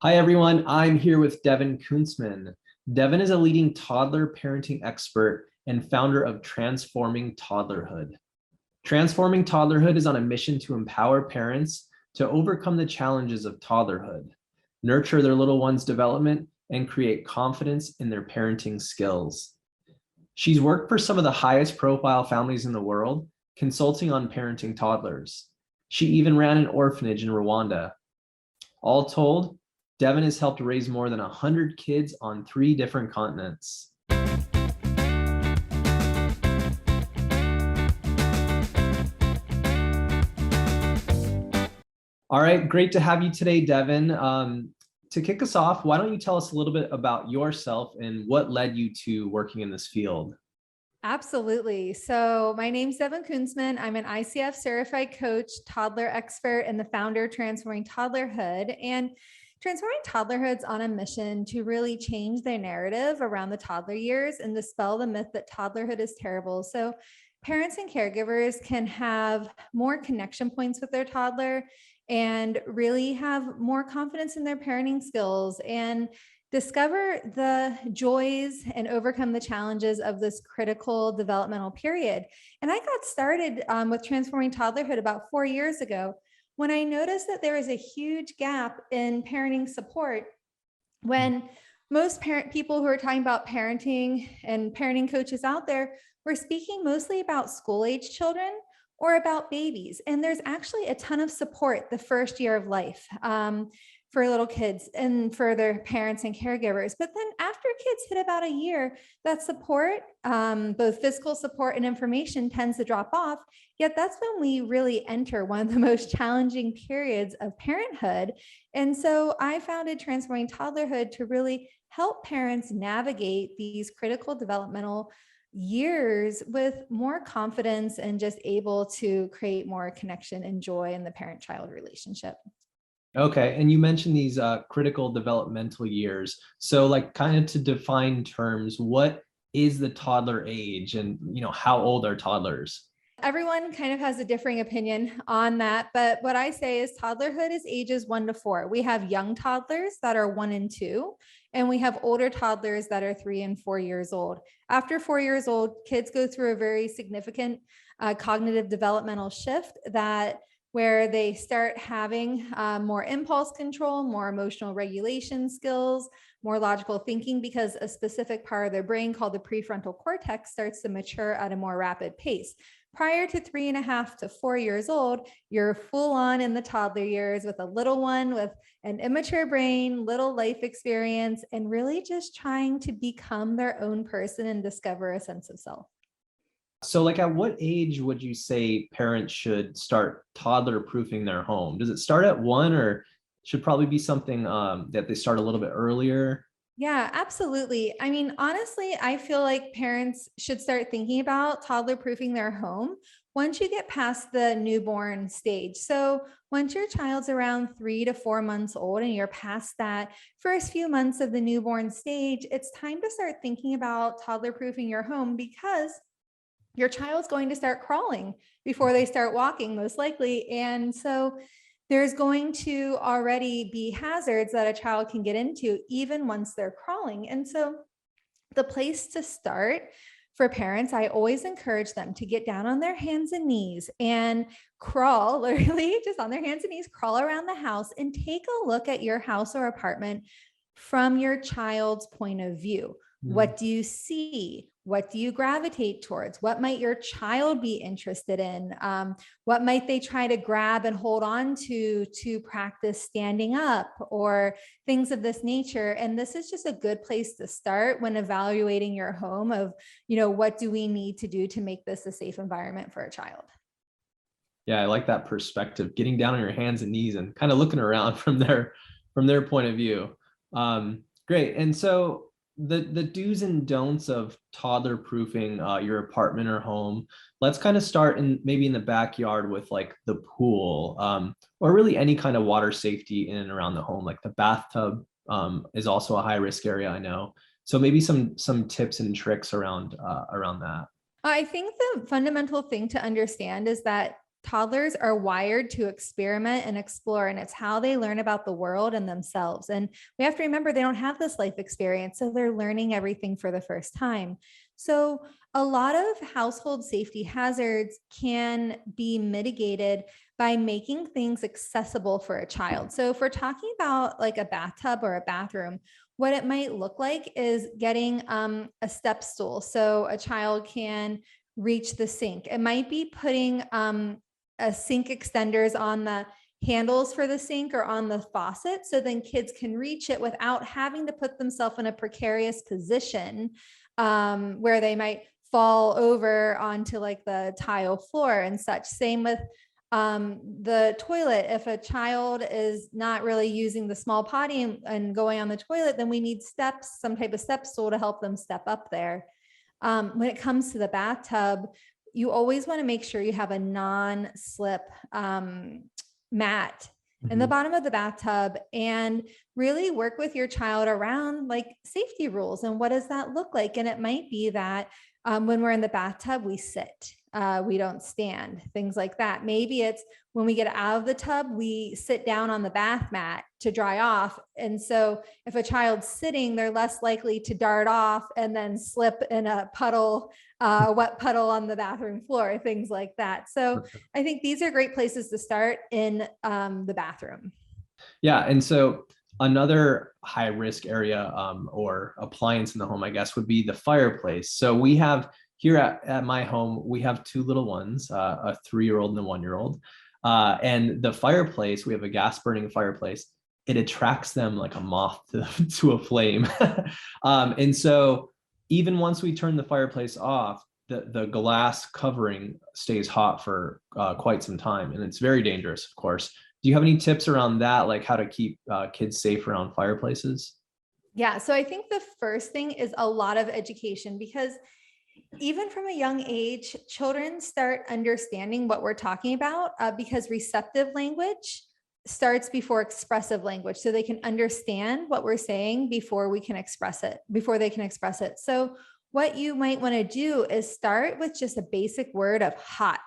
Hi, everyone. I'm here with Devon Kuntzman. Devon is a leading toddler parenting expert and founder of Transforming Toddlerhood. Transforming Toddlerhood is on a mission to empower parents to overcome the challenges of toddlerhood, nurture their little one's development, and create confidence in their parenting skills. She's worked for some of the highest profile families in the world, consulting on parenting toddlers. She even ran an orphanage in Rwanda. All told, Devon has helped raise more than 100 kids on 3 different continents. All right, great to have you today, Devon. To kick us off, why don't you tell us a little bit about yourself and what led you to working in this field? Absolutely. So my name's Devon Kuntzman. I'm an ICF certified coach, toddler expert, and the founder of Transforming Toddlerhood. And Transforming Toddlerhood's on a mission to really change their narrative around the toddler years and dispel the myth that toddlerhood is terrible. So parents and caregivers can have more connection points with their toddler and really have more confidence in their parenting skills and discover the joys and overcome the challenges of this critical developmental period. And I got started with Transforming Toddlerhood about 4 years ago when I noticed that there was a huge gap in parenting support when most people who are talking about parenting and parenting coaches out there were speaking mostly about school-age children or about babies. And there's actually a ton of support the first year of life for little kids and for their parents and caregivers. But then after kids hit about a year, that support, both physical support and information, tends to drop off. Yet that's when we really enter one of the most challenging periods of parenthood. And so I founded Transforming Toddlerhood to really help parents navigate these critical developmental years with more confidence and just able to create more connection and joy in the parent-child relationship. Okay, and you mentioned these critical developmental years. So like kind of to define terms, what is the toddler age and how old are toddlers? Everyone kind of has a differing opinion on that, but what I say is toddlerhood is ages 1 to 4. We have young toddlers that are 1 and 2, and we have older toddlers that are 3 and 4 years old. After 4 years old, kids go through a very significant cognitive developmental shift where they start having more impulse control, more emotional regulation skills, more logical thinking, because a specific part of their brain called the prefrontal cortex starts to mature at a more rapid pace. Prior to 3.5 to 4 years old, you're full on in the toddler years with a little one with an immature brain, little life experience, and really just trying to become their own person and discover a sense of self. So like at what age would you say parents should start toddler proofing their home? Does it start at 1 or should probably be something that they start a little bit earlier? Yeah, absolutely. I mean, honestly, I feel like parents should start thinking about toddler proofing their home once you get past the newborn stage. So once your child's around 3 to 4 months old and you're past that first few months of the newborn stage, it's time to start thinking about toddler proofing your home, because your child's going to start crawling before they start walking, most likely. And so there's going to already be hazards that a child can get into even once they're crawling. And so the place to start for parents, I always encourage them to get down on their hands and knees and crawl, literally just on their hands and knees, crawl around the house and take a look at your house or apartment from your child's point of view. What do you see? What do you gravitate towards? What might your child be interested in? What might they try to grab and hold on to practice standing up or things of this nature? And this is just a good place to start when evaluating your home of, what do we need to do to make this a safe environment for a child? Yeah, I like that perspective, getting down on your hands and knees and kind of looking around from their point of view. Great. And so the do's and don'ts of toddler proofing your apartment or home. Let's kind of start maybe in the backyard with like the pool, or really any kind of water safety in and around the home. Like the bathtub is also a high risk area, I know. So maybe some tips and tricks around that. I think the fundamental thing to understand is that toddlers are wired to experiment and explore, and it's how they learn about the world and themselves. And we have to remember they don't have this life experience, so they're learning everything for the first time. So a lot of household safety hazards can be mitigated by making things accessible for a child. So if we're talking about like a bathtub or a bathroom, what it might look like is getting a step stool so a child can reach the sink. It might be putting a sink extenders on the handles for the sink or on the faucet, so then kids can reach it without having to put themselves in a precarious position where they might fall over onto like the tile floor and such. Same with the toilet. If a child is not really using the small potty and going on the toilet, then we need steps, some type of step stool to help them step up there. When it comes to the bathtub, you always want to make sure you have a non-slip mat in the bottom of the bathtub, and really work with your child around like safety rules and what does that look like. And it might be that when we're in the bathtub, we sit, we don't stand, things like that. Maybe it's when we get out of the tub, we sit down on the bath mat to dry off. And so if a child's sitting, they're less likely to dart off and then slip in a puddle, wet puddle on the bathroom floor, things like that. So I think these are great places to start in the bathroom. Yeah. And so another high risk area or appliance in the home, I guess, would be the fireplace. So we have here at my home, we have two little ones, a 3-year-old and a 1-year-old. And the fireplace, we have a gas burning fireplace. It attracts them like a moth to a flame. And so even once we turn the fireplace off, the glass covering stays hot for quite some time. And it's very dangerous, of course. Do you have any tips around that, like how to keep kids safe around fireplaces? Yeah, so I think the first thing is a lot of education, because even from a young age, children start understanding what we're talking about because receptive language starts before expressive language. So they can understand what we're saying before we can express it, before they can express it. So what you might want to do is start with just a basic word of hot,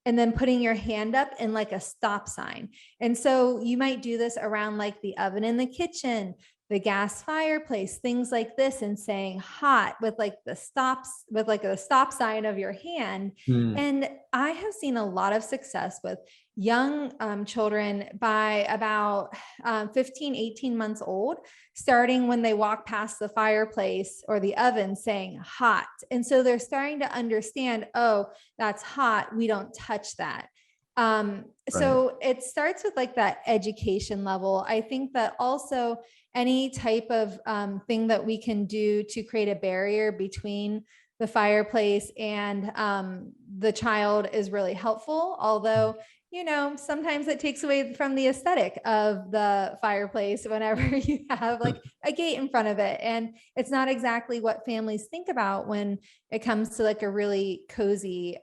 and then putting your hand up in like a stop sign. And so you might do this around like the oven in the kitchen, the gas fireplace, things like this, and saying hot with like the stops, with like a stop sign of your hand. And I have seen a lot of success with young children by about 15, 18 months old, starting when they walk past the fireplace or the oven saying hot. And so they're starting to understand, oh, that's hot, we don't touch that. So it starts with like that education level. I think that also any type of thing that we can do to create a barrier between the fireplace and the child is really helpful. Although, you know, sometimes it takes away from the aesthetic of the fireplace whenever you have like a gate in front of it. And it's not exactly what families think about when it comes to like a really cozy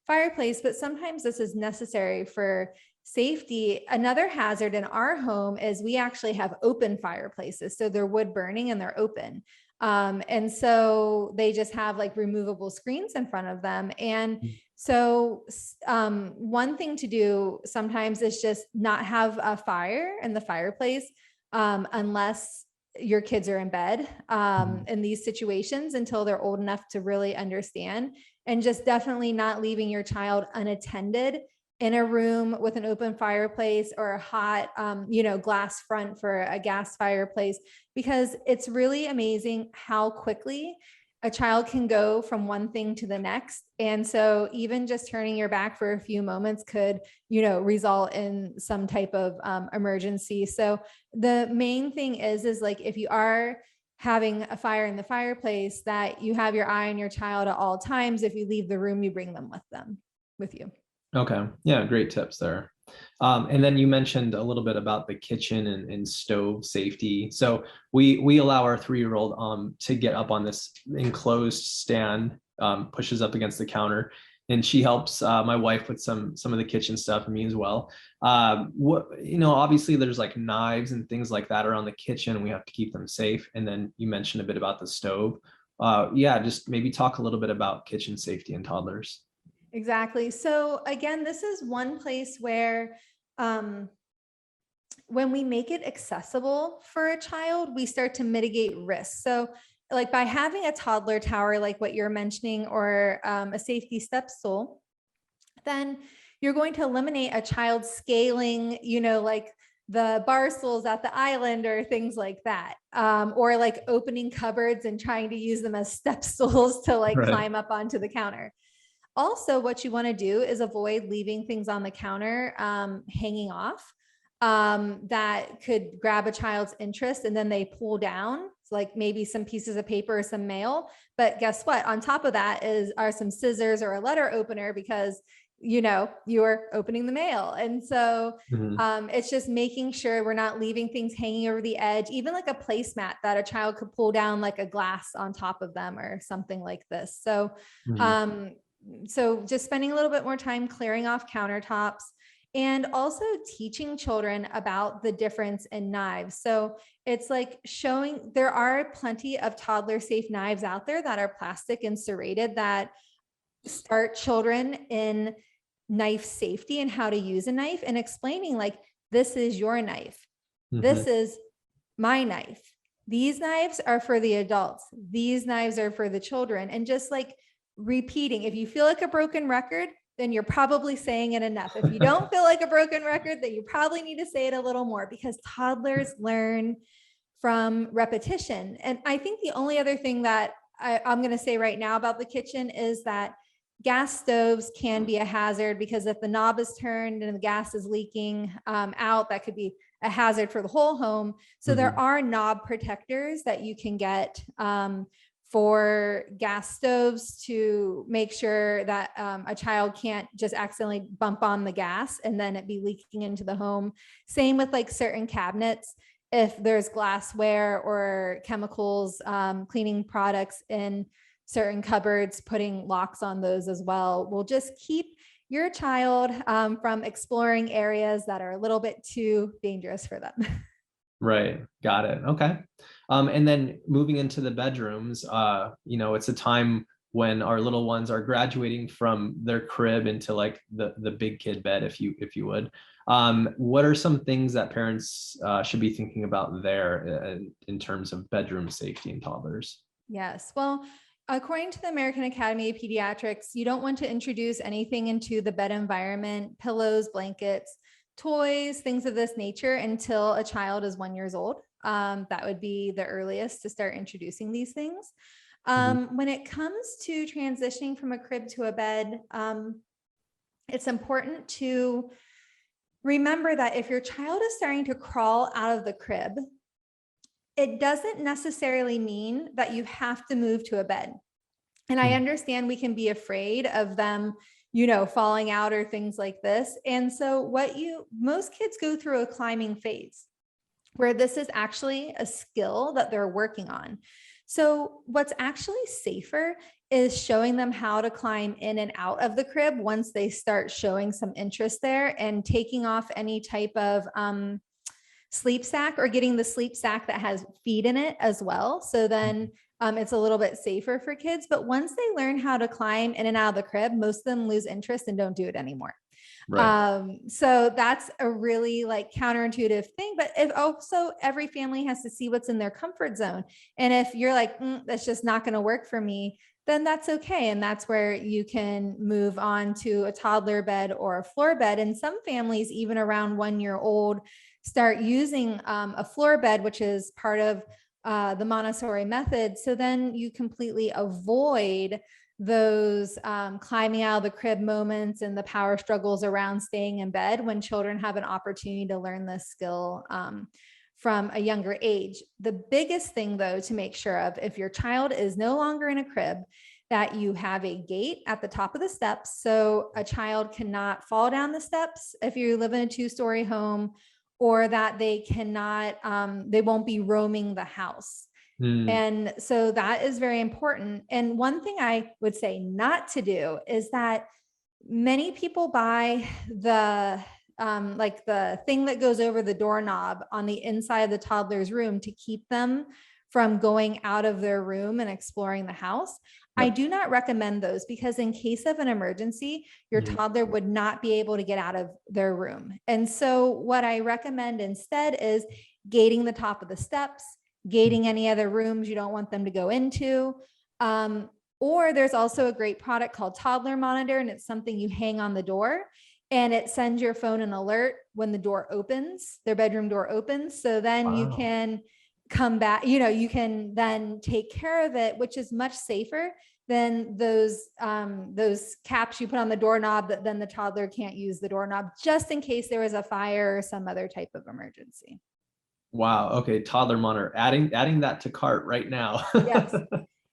fireplace, but sometimes this is necessary for safety. Another hazard in our home is we actually have open fireplaces. So they're wood burning and they're open. And so they just have like removable screens in front of them. And so one thing to do sometimes is just not have a fire in the fireplace unless your kids are in bed in these situations until they're old enough to really understand, and just definitely not leaving your child unattended in a room with an open fireplace or a hot, glass front for a gas fireplace, because it's really amazing how quickly a child can go from one thing to the next. And so even just turning your back for a few moments could, result in some type of emergency. So the main thing is like, if you are having a fire in the fireplace, that you have your eye on your child at all times. If you leave the room, you bring them with you. Okay. Yeah. Great tips there. And then you mentioned a little bit about the kitchen and stove safety. So we allow our 3-year-old to get up on this enclosed stand, pushes up against the counter, and she helps my wife with some of the kitchen stuff, and me as well. Obviously there's like knives and things like that around the kitchen, and we have to keep them safe. And then you mentioned a bit about the stove. Just maybe talk a little bit about kitchen safety in toddlers. Exactly. So again, this is one place where when we make it accessible for a child, we start to mitigate risks. So like by having a toddler tower, like what you're mentioning, or a safety step stool, then you're going to eliminate a child scaling, like the bar stools at the island or things like that. Or like opening cupboards and trying to use them as step stools to like Right. climb up onto the counter. Also, what you want to do is avoid leaving things on the counter hanging off that could grab a child's interest and then they pull down, like maybe some pieces of paper or some mail. But guess what? On top of that are some scissors or a letter opener because you're opening the mail. And so it's just making sure we're not leaving things hanging over the edge, even like a placemat that a child could pull down like a glass on top of them or something like this. So so just spending a little bit more time clearing off countertops and also teaching children about the difference in knives. So it's like showing there are plenty of toddler safe knives out there that are plastic and serrated that start children in knife safety and how to use a knife, and explaining like, this is your knife. This is my knife. These knives are for the adults. These knives are for the children. And just like repeating, if you feel like a broken record, then you're probably saying it enough. If you don't feel like a broken record, then you probably need to say it a little more, because toddlers learn from repetition. And I think the only other thing that I'm going to say right now about the kitchen is that gas stoves can be a hazard, because if the knob is turned and the gas is leaking out, that could be a hazard for the whole home. So there are knob protectors that you can get for gas stoves to make sure that a child can't just accidentally bump on the gas and then it be leaking into the home. Same with like certain cabinets. If there's glassware or chemicals, cleaning products in certain cupboards, putting locks on those as well will just keep your child from exploring areas that are a little bit too dangerous for them. Right. Got it. Okay. And then moving into the bedrooms, it's a time when our little ones are graduating from their crib into like the big kid bed, if you would. What are some things that parents should be thinking about there in terms of bedroom safety in toddlers? Yes. Well, according to the American Academy of Pediatrics, you don't want to introduce anything into the bed environment, pillows, blankets, toys, things of this nature until a child is 1 year old. That would be the earliest to start introducing these things. When it comes to transitioning from a crib to a bed, it's important to remember that if your child is starting to crawl out of the crib, it doesn't necessarily mean that you have to move to a bed. And I understand we can be afraid of them, falling out or things like this. And so most kids go through a climbing phase where this is actually a skill that they're working on. So what's actually safer is showing them how to climb in and out of the crib once they start showing some interest there, and taking off any type of sleep sack, or getting the sleep sack that has feed in it as well. So then it's a little bit safer for kids. But once they learn how to climb in and out of the crib, most of them lose interest and don't do it anymore. Right. So that's a really like counterintuitive thing, but if also every family has to see what's in their comfort zone. And if you're like, that's just not going to work for me, then that's okay. And that's where you can move on to a toddler bed or a floor bed. And some families, even around 1 year old, start using a floor bed, which is part of the Montessori method. So then you completely avoid those climbing out of the crib moments and the power struggles around staying in bed when children have an opportunity to learn this skill from a younger age. The biggest thing, though, to make sure of, if your child is no longer in a crib, that you have a gate at the top of the steps so a child cannot fall down the steps if you live in a 2-story home, or that they won't be roaming the house. And so that is very important. And one thing I would say not to do is that many people buy the like the thing that goes over the doorknob on the inside of the toddler's room to keep them from going out of their room and exploring the house. I do not recommend those because in case of an emergency, your toddler would not be able to get out of their room. And so what I recommend instead is gating the top of the steps, gating any other rooms you don't want them to go into. Or there's also a great product called Toddler Monitor, and it's something you hang on the door and it sends your phone an alert when the door opens, their bedroom door opens. So then you can come back, you can then take care of it, which is much safer than those caps you put on the doorknob that then the toddler can't use the doorknob, just in case there was a fire or some other type of emergency. Wow. Okay. Toddler monitor, adding that to cart right now. Yes.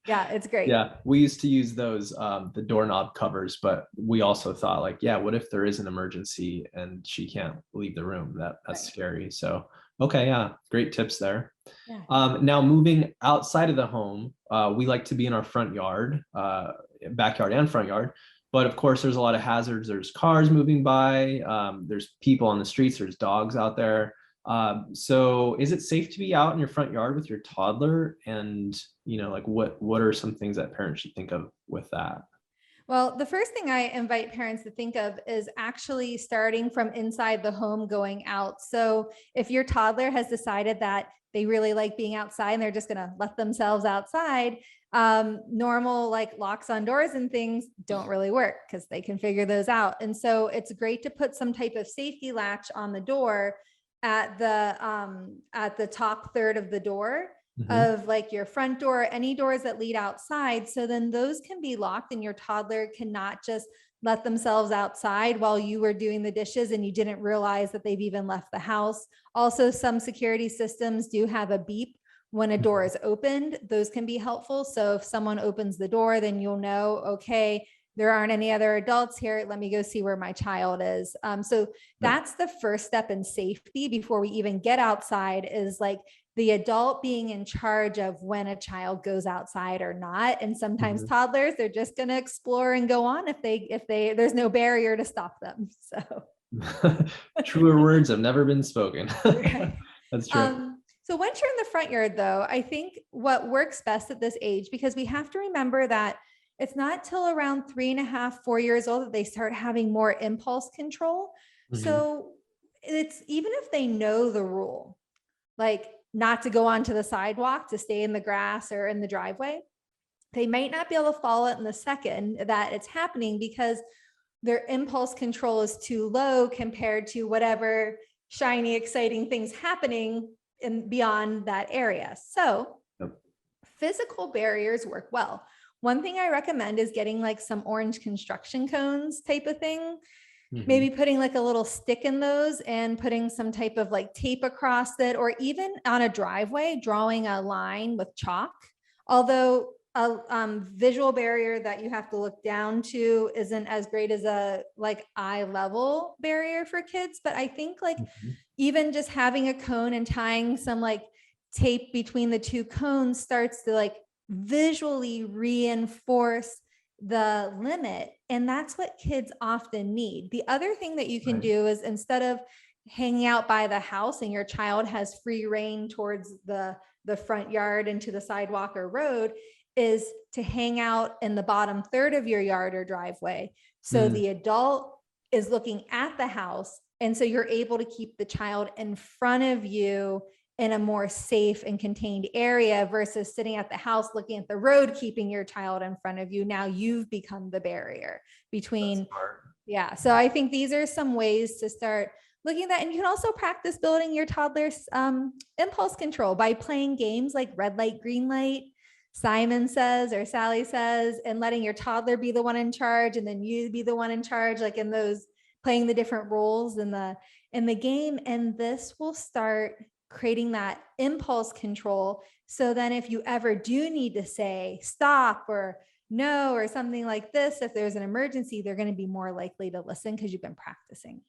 Yeah, it's great. Yeah, we used to use those, the doorknob covers, but we also thought like, yeah, what if there is an emergency and she can't leave the room? That's scary. So, okay, yeah, great tips there. Yeah. Now moving outside of the home, we like to be in our front yard, backyard and front yard. But of course, there's a lot of hazards. There's cars moving by. There's people on the streets. There's dogs out there. So is it safe to be out in your front yard with your toddler? And, like what are some things that parents should think of with that? Well, the first thing I invite parents to think of is actually starting from inside the home going out. So if your toddler has decided that they really like being outside and they're just going to let themselves outside, normal like locks on doors and things don't really work because they can figure those out. And so it's great to put some type of safety latch on the door at the top third of the door of like your front door, any doors that lead outside. So then those can be locked and your toddler cannot just let themselves outside while you were doing the dishes and you didn't realize that they've even left the house. Also, some security systems do have a beep when a door is opened. Those can be helpful. So if someone opens the door, then you'll know, okay, there aren't any other adults here. Let me go see where my child is. So that's the first step in safety before we even get outside, is like the adult being in charge of when a child goes outside or not. And sometimes toddlers, they're just going to explore and go on if there's no barrier to stop them. So truer words have never been spoken. Right. That's true. So once you're in the front yard though, I think what works best at this age, because we have to remember that it's not till around 3.5, 4 years old that they start having more impulse control. So it's, even if they know the rule, like not to go onto the sidewalk, to stay in the grass or in the driveway, they might not be able to follow it in the second that it's happening because their impulse control is too low compared to whatever shiny, exciting things happening in beyond that area. So physical barriers work well. One thing I recommend is getting like some orange construction cones type of thing, maybe putting like a little stick in those and putting some type of like tape across it, or even on a driveway, drawing a line with chalk. Although a visual barrier that you have to look down to isn't as great as a like eye level barrier for kids. But I think like even just having a cone and tying some like tape between the two cones starts to like visually reinforce the limit. And that's what kids often need. The other thing that you can do is, instead of hanging out by the house and your child has free reign towards the front yard and to the sidewalk or road, is to hang out in the bottom third of your yard or driveway. So the adult is looking at the house. And so you're able to keep the child in front of you in a more safe and contained area versus sitting at the house looking at the road, keeping your child in front of you. Now you've become the barrier between. Yeah. So I think these are some ways to start looking at that. And you can also practice building your toddler's impulse control by playing games like red light, green light, Simon says, or Sally says, and letting your toddler be the one in charge and then you be the one in charge, like in those, playing the different roles in the game. And this will start creating that impulse control. So then if you ever do need to say stop or no, or something like this, if there's an emergency, they're going to be more likely to listen because you've been practicing.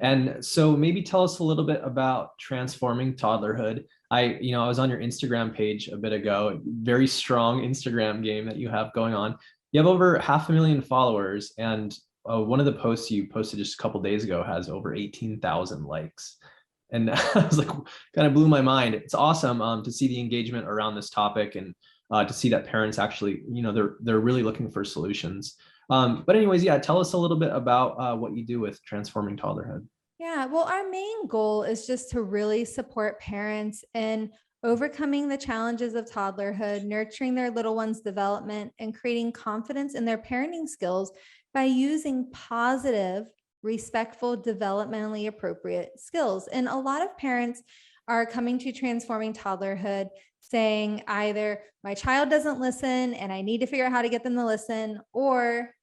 And so maybe tell us a little bit about Transforming Toddlerhood. I was on your Instagram page a bit ago, very strong Instagram game that you have going on. You have over 500,000 followers, and one of the posts you posted just a couple days ago has over 18,000 likes. And I was like, kind of blew my mind. It's awesome to see the engagement around this topic, and to see that parents actually, they're really looking for solutions. But anyways, yeah, tell us a little bit about what you do with Transforming Toddlerhood. Yeah, well, our main goal is just to really support parents in overcoming the challenges of toddlerhood, nurturing their little one's development, and creating confidence in their parenting skills by using positive, respectful, developmentally appropriate skills. And a lot of parents are coming to Transforming Toddlerhood saying either my child doesn't listen and I need to figure out how to get them to listen, or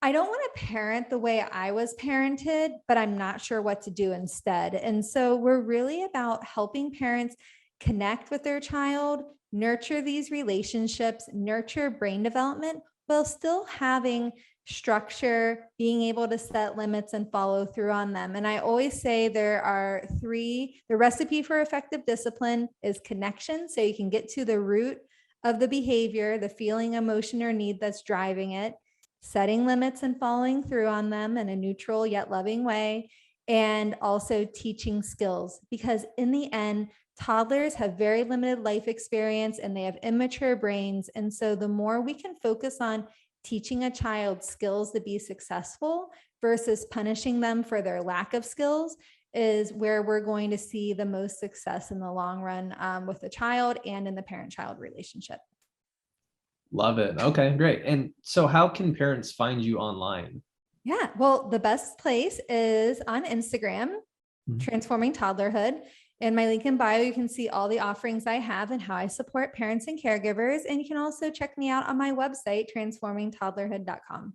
I don't want to parent the way I was parented, but I'm not sure what to do instead. And so we're really about helping parents connect with their child, nurture these relationships, nurture brain development, while still having structure, being able to set limits and follow through on them. And I always say there are three. The recipe for effective discipline is connection. So you can get to the root of the behavior, the feeling, emotion, or need that's driving it, setting limits and following through on them in a neutral yet loving way, and also teaching skills. Because in the end, toddlers have very limited life experience and they have immature brains. And so the more we can focus on teaching a child skills to be successful versus punishing them for their lack of skills is where we're going to see the most success in the long run with the child and in the parent-child relationship. Love it. Okay, great. And so how can parents find you online? Yeah, well, the best place is on Instagram, Transforming Toddlerhood. In my link in bio, you can see all the offerings I have and how I support parents and caregivers. And you can also check me out on my website, transformingtoddlerhood.com.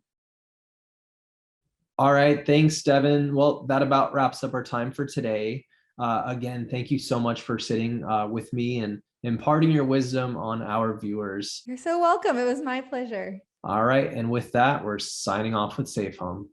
All right. Thanks, Devon. Well, that about wraps up our time for today. Again, thank you so much for sitting with me and imparting your wisdom on our viewers. You're so welcome. It was my pleasure. All right. And with that, we're signing off with SafeHome.